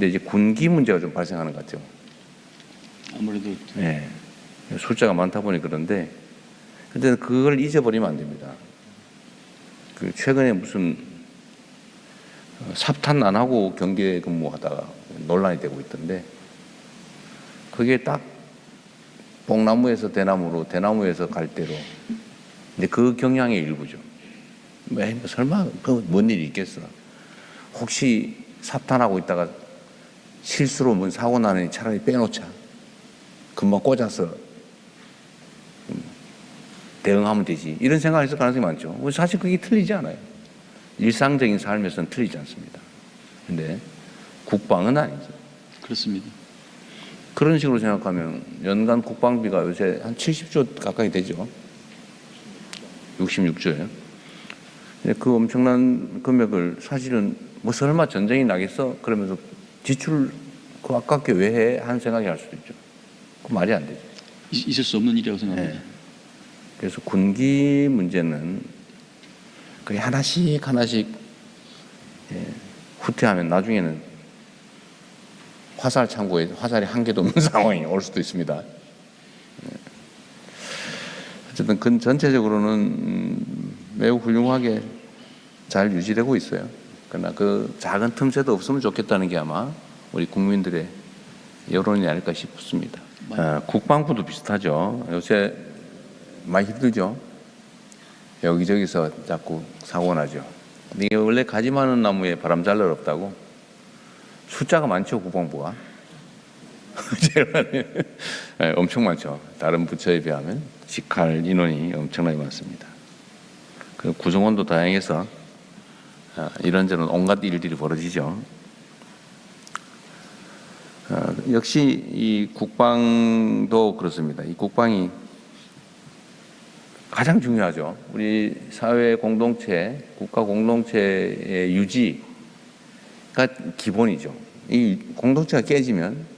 근데 이제 군기 문제가 좀 발생하는 것 같죠. 아무래도 네. 숫자가 많다 보니 그런데, 근데 그걸 잊어버리면 안 됩니다. 그 최근에 무슨 삽탄 안 하고 경계 근무하다가 논란이 되고 있던데, 그게 딱 뽕나무에서 대나무로, 대나무에서 갈대로. 근데 그 경향의 일부죠. 왜 설마 그 뭔 일이 있겠어? 혹시 삽탄하고 있다가 실수로 뭔 사고 나느니 차라리 빼놓자. 금방 꽂아서 대응하면 되지. 이런 생각을 했을 가능성이 많죠. 사실 그게 틀리지 않아요. 일상적인 삶에서는 틀리지 않습니다. 근데 국방은 아니죠. 그렇습니다. 그런 식으로 생각하면 연간 국방비가 요새 한 70조 가까이 되죠. 66조예요. 그 엄청난 금액을 사실은 뭐 설마 전쟁이 나겠어? 그러면서 지출 그 아깝게 왜 해? 하는 생각이 할 수도 있죠. 그 말이 안 되죠. 있을 수 없는 일이라고 생각합니다. 네. 그래서 군기 문제는 그게 하나씩 후퇴하면 나중에는 화살 창고에 화살이 한 개도 없는 상황이 올 수도 있습니다. 어쨌든 그 전체적으로는 매우 훌륭하게 잘 유지되고 있어요. 그러나 그 작은 틈새도 없으면 좋겠다는 게 아마 우리 국민들의 여론이 아닐까 싶습니다. 국방부도 비슷하죠. 요새 많이 힘들죠. 여기저기서 자꾸 사고 나죠. 이게 원래 가지 많은 나무에 바람 잘 날 없다고. 숫자가 많죠, 국방부가. 엄청 많죠. 다른 부처에 비하면 직할 인원이 엄청나게 많습니다. 그 구성원도 다양해서 이런저런 온갖 일들이 벌어지죠. 역시 이 국방도 그렇습니다. 이 국방이 가장 중요하죠. 우리 사회 공동체, 국가 공동체의 유지가 기본이죠. 이 공동체가 깨지면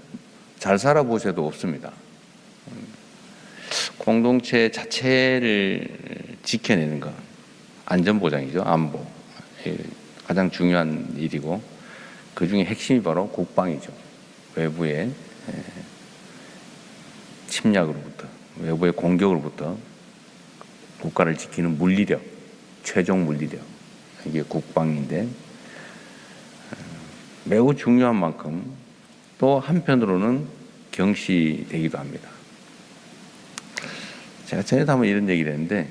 잘 살아보셔도 없습니다. 공동체 자체를 지켜내는 것, 안전보장이죠. 안보. 가장 중요한 일이고 그 중에 핵심이 바로 국방이죠. 외부의 침략으로부터, 외부의 공격으로부터 국가를 지키는 물리력, 최종 물리력, 이게 국방인데 매우 중요한 만큼 또 한편으로는 경시되기도 합니다. 제가 전에도 한번 이런 얘기를 했는데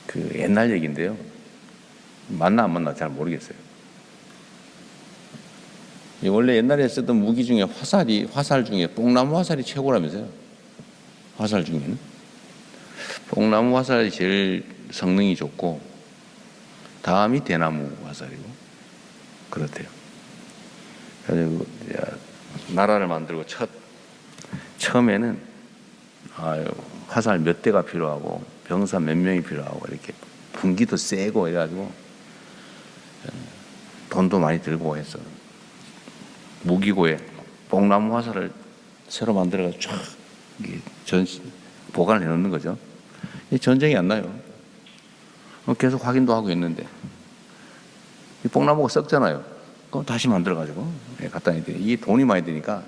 그 옛날 얘기인데요. 맞나 안 맞나 잘 모르겠어요. 원래 옛날에 쓰던 무기 중에 화살 중에 뽕나무 화살이 최고라면서요. 화살 중에는 뽕나무 화살이 제일 성능이 좋고 다음이 대나무 화살이고 그렇대요. 그래서 나라를 만들고 처음에는 화살 몇 대가 필요하고 병사 몇 명이 필요하고 이렇게 분기도 세고 이래가지고 돈도 많이 들고 해서 무기고에 뽕나무 화살을 새로 만들어가지고 쫙 보관을 해놓는 거죠. 전쟁이 안 나요. 계속 확인도 하고 있는데 이 뽕나무가 썩잖아요. 그럼 다시 만들어가지고 갖다 놔야 돼요. 이게 돈이 많이 드니까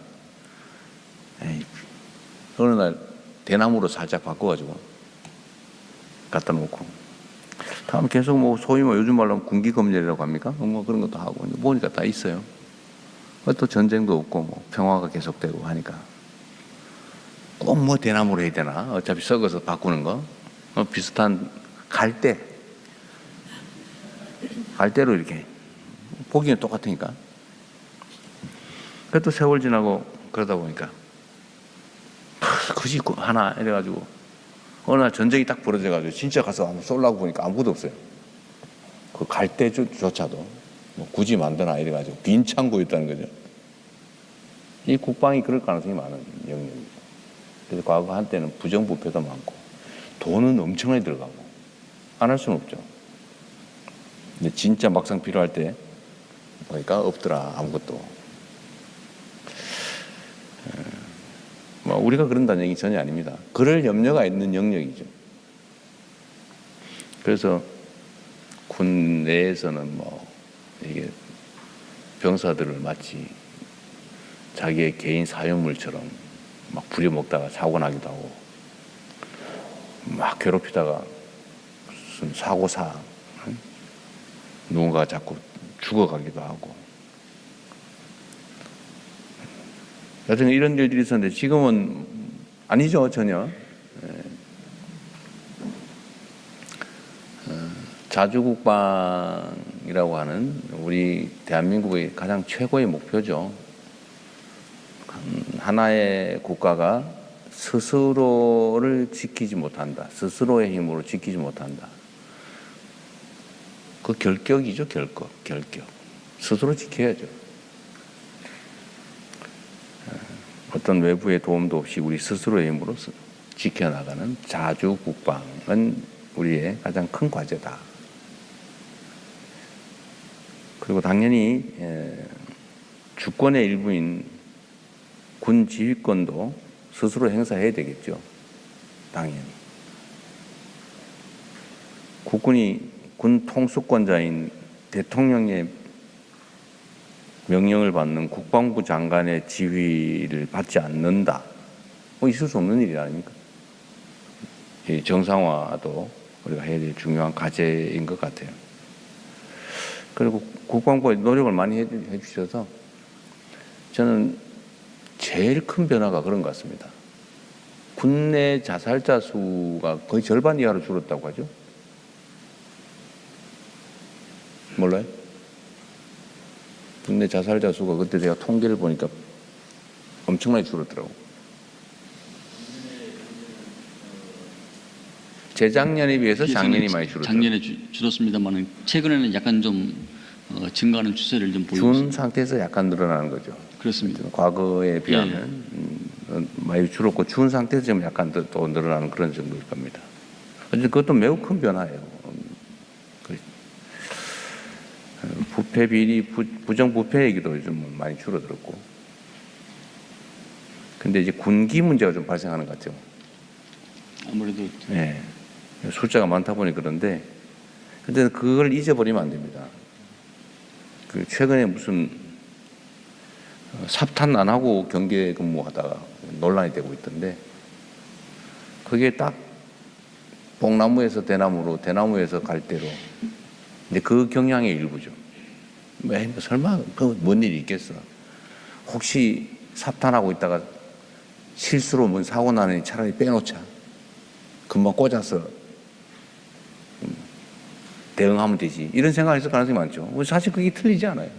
어느 날 대나무로 살짝 바꿔가지고 갖다 놓고 다음 계속 뭐 소위 요즘 말로 하면 군기검열이라고 합니까? 뭐 그런 것도 하고 보니까 다 있어요. 또 전쟁도 없고 뭐 평화가 계속되고 하니까 꼭 뭐 대나무로 해야 되나? 어차피 썩어서 바꾸는 거 비슷한 갈대로 이렇게 보기는 똑같으니까. 그래도 세월 지나고 그러다 보니까 굳이 하나 이래가지고 어느 날 전쟁이 딱 벌어져가지고 진짜 가서 한번 쏠라고 보니까 아무것도 없어요. 그 갈대조차도 뭐 굳이 만드나 이래가지고 빈 창고였다는 거죠. 이 국방이 그럴 가능성이 많은 영역이죠. 그래서 과거 한때는 부정부패도 많고 돈은 엄청나게 들어가고 안 할 수는 없죠. 근데 진짜 막상 필요할 때 보니까 없더라 아무것도. 뭐 우리가 그런다는 얘기 전혀 아닙니다. 그럴 염려가 있는 영역이죠. 그래서 군 내에서는 뭐 이게 병사들을 마치 자기의 개인 사유물처럼 막 부려먹다가 사고 나기도 하고 막 괴롭히다가 무슨 사고사 누군가 자꾸 죽어가기도 하고 여튼 이런 일들이 있었는데 지금은 아니죠 전혀. 자주국방이라고 하는 우리 대한민국의 가장 최고의 목표죠. 하나의 국가가 스스로를 지키지 못한다. 스스로의 힘으로 지키지 못한다. 그 결격이죠, 결격. 스스로 지켜야죠. 어떤 외부의 도움도 없이 우리 스스로의 힘으로 지켜나가는 자주국방은 우리의 가장 큰 과제다. 그리고 당연히 주권의 일부인 군 지휘권도 스스로 행사해야 되겠죠. 당연히. 국군이 군 통수권자인 대통령의 명령을 받는 국방부 장관의 지휘를 받지 않는다. 있을 수 없는 일이 아닙니까? 이 정상화도 우리가 해야 될 중요한 과제인 것 같아요. 그리고 국방부가 노력을 많이 해주셔서 저는 제일 큰 변화가 그런 것 같습니다. 군내 자살자 수가 거의 절반 이하로 줄었다고 하죠. 몰라요? 군내 자살자 수가 그때 제가 통계를 보니까 엄청나게 줄었더라고. 재작년에 비해서 작년이 많이 줄었죠. 작년에 줄었습니다만 최근에는 약간 좀 증가하는 추세를 좀 보이고 준 있습니다. 상태에서 약간 늘어나는 거죠. 그렇습니다. 과거에 비하면 많이 줄었고 준 상태에서 지금 약간 또 늘어나는 그런 정도일 겁니다. 어쨌든 그것도 매우 큰 변화예요. 부패 비리, 부정부패 얘기도 좀 많이 줄어들었고. 근데 이제 군기 문제가 좀 발생하는 것 같죠. 아무래도 네. 숫자가 많다 보니 그런데, 근데 그걸 잊어버리면 안 됩니다. 그 최근에 무슨 삽탄 안 하고 경계 근무하다가 논란이 되고 있던데, 그게 딱 뽕나무에서 대나무로, 대나무에서 갈대로, 이제 그 경향의 일부죠. 설마 뭔 일이 있겠어? 혹시 삽탄하고 있다가 실수로 뭔 사고 나느니 차라리 빼놓자. 금방 꽂아서 대응하면 되지. 이런 생각이 있을 가능성이 많죠. 사실 그게 틀리지 않아요.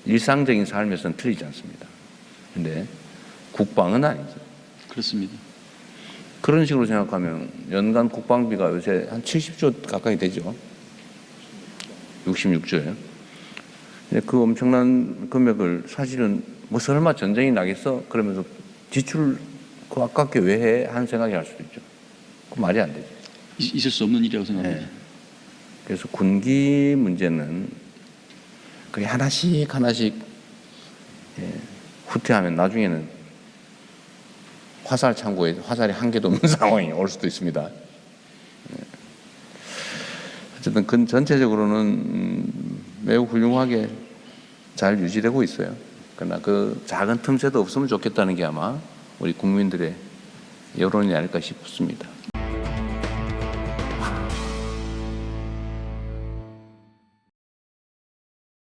일상적인 삶에서는 틀리지 않습니다. 근데 국방은 아니죠. 그렇습니다. 그런 식으로 생각하면 연간 국방비가 요새 한 70조 가까이 되죠. 66조예요. 근데 그 엄청난 금액을 사실은 뭐 설마 전쟁이 나겠어? 그러면서 지출을 그 아깝게 왜 해? 하는 생각이 할 수도 있죠. 그 말이 안 되죠. 있을 수 없는 일이라고 생각합니다. 네. 그래서 군기 문제는 그게 하나씩 후퇴하면 나중에는 화살 창고에 화살이 한 개도 없는 상황이 올 수도 있습니다. 어쨌든 그 전체적으로는 매우 훌륭하게 잘 유지되고 있어요. 그러나 그 작은 틈새도 없으면 좋겠다는 게 아마 우리 국민들의 여론이 아닐까 싶습니다.